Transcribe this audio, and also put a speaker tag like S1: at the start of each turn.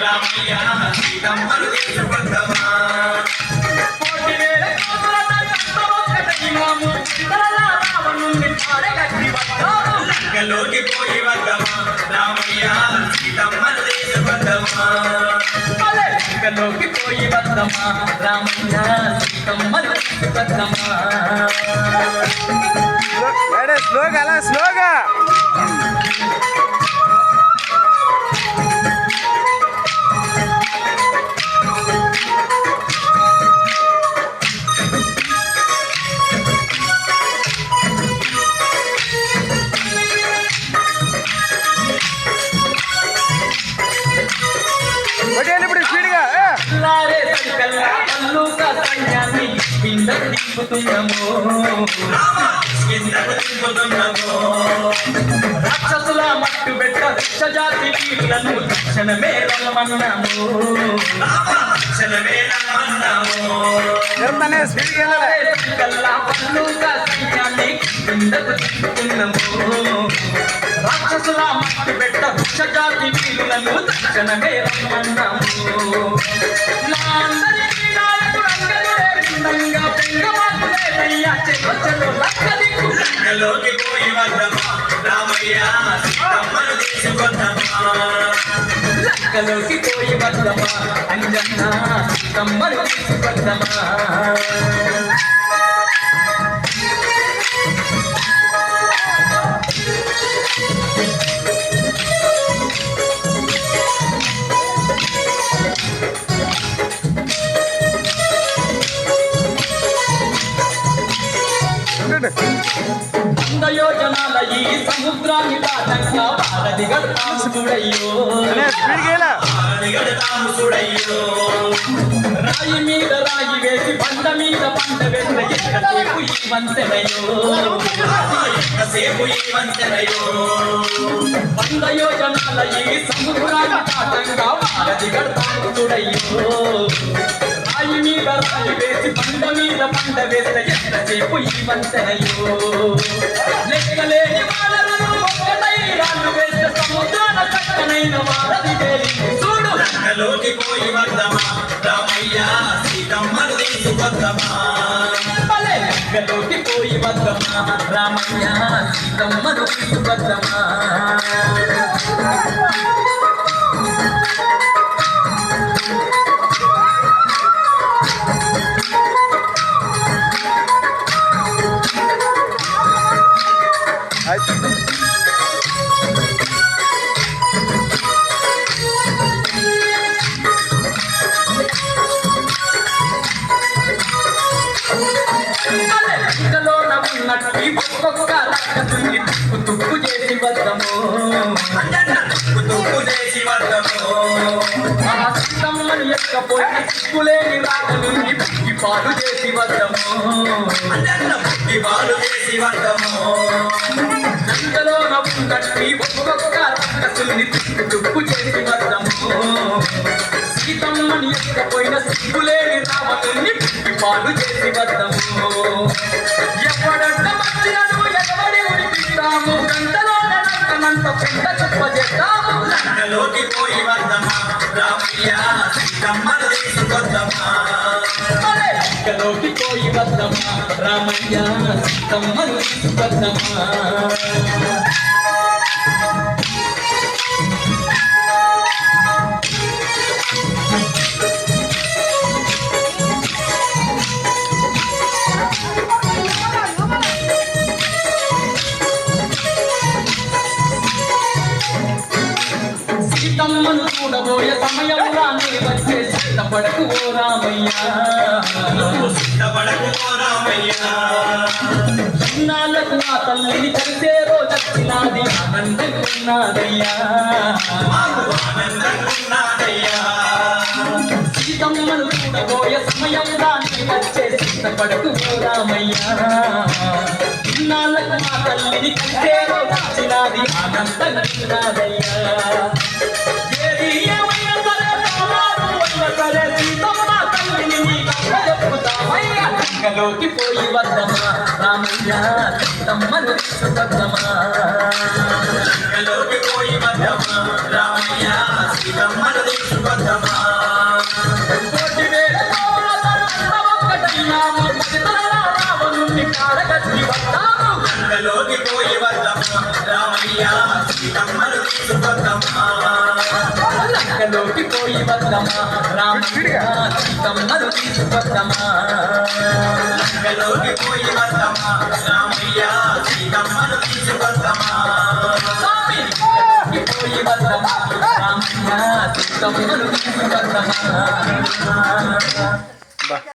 S1: రామయ్య సీతమ్మను తీసుకొద్దమా లంకలోకి పోయి వద్దమా రామయ్య సీతమ్మను తీసుకొద్దమా లంకలోకి పోయి వద్దమా రామయ్య సీతమ్మను తీసుకొద్దమా
S2: స్లోగా అలా స్లోగా
S1: రాక్షసుల మట్టు పెట్ట జాతి వీరులను తక్షణమే రమ్మన్నాము రాక్షసుల మట్టు పెట్ట జాతి వీరులను తక్షణమే రమ్మన్నాము లంకలోకి పోయి వద్దమా రామయ్య సీతమ్మను తీసుకొద్దమా లంకలోకి పోయి వద్దమా అంజన్న సీతమ్మను తీసుకొద్దమా యోజనాల ఈ సముద్రాన్ని దాటంగా భారతి గడతాము చూడయ్యో రాయి మీద రాయి వేసి పంట మీద పంట వేసిన ఎంతసేపు ఈ వంతెనయో వంద యోజనాల ఈ సముద్రాన్ని దాటంగా భారతి గడతాము చూడయ్యో రాయి మీద రాయి వేసి పంట మీద పంట వేసిన ఎంతసేపు ఈ వంతెనయో లెక్కలేని వాళ్ళను ఒక్కటై రాళ్ళు వేస్తే సముద్రాల చక్కనైన వారధి తేలి చూడు లంకలోకి పోయి వద్దమా రామయ్య సీతమ్మను తీసుకొద్దమా లంకలోకి పోయి వద్దమా రామయ్య సీతమ్మను తీసుకొద్దమా ఒక్కొక్క రక్కసుని తుప్పు చేసి వద్దము సీతమ్మని ఎక్కపోయిన సిగ్గులేని రాక నుండి పుట్టి పాలు చేసి వద్దము లంకలో నవ్వు కట్టి ఒక్కొక్క రక్కసుని తుప్పు చేసి వద్దము సీతమ్మని ఎక్కపోయిన సిగ్గులేని రావ నుండి పుట్టి పాలు చేసి వద్దము ఎప్పుడంట మధ్యను ఎగబడి ఉడిపిస్తాము గంటలో నంత పెద్ద చెప్పజేస్తాము లంకలోకి పోయి వద్దమా రామయ్య సీతమ్మను తీసుకొద్దమా లంకలోకి పోయి వద్దమా రామయ్య సీతమ్మను తీసుకొద్దమా సీతమ్మను చూడబోయే సమయంలో వచ్చే సిద్ధపడకు ఓ రామయ్య చిన్నాళ్ళకు నా తల్లిని కలిసే రోజొచ్చినాది ఆనందంకున్నాదయ్యా సీతమ్మను చూడబోయే సమయంలో వచ్చే సిద్ధపడకు ఓ రామయ్య చిన్నాళ్ళకు నా తల్లిని కలిసే రోజొచ్చినాది ఆనందంకున్నాదయ్యా సరే సీతమ్మ తల్లిని చెప్పుతామయ్యా లంకలోకి పోయి వద్దమా రామయ్య సీతమ్మను తీసుకొద్దమా లంకలోకి పోయి వద్దమా రామయ్య సీతమ్మను తీసుకొద్దమా కోటి వేల కోరల ఒక్కటైనాము రావణుని కాడగట్టి వద్దాము లంకలోకి పోయి వద్దమా రామయ్య సీతమ్మను తీసుకొద్దమా లంకలోకి పోయి వద్దమా రామయ్య సీతమ్మను తీసుకొద్దమా లంకలోకి పోయి వద్దమా రామయ్య సీతమ్మను తీసుకొద్దమా స్వామి లంకలోకి పోయి వద్దమా రామయ్య సీతమ్మను తీసుకొద్దమా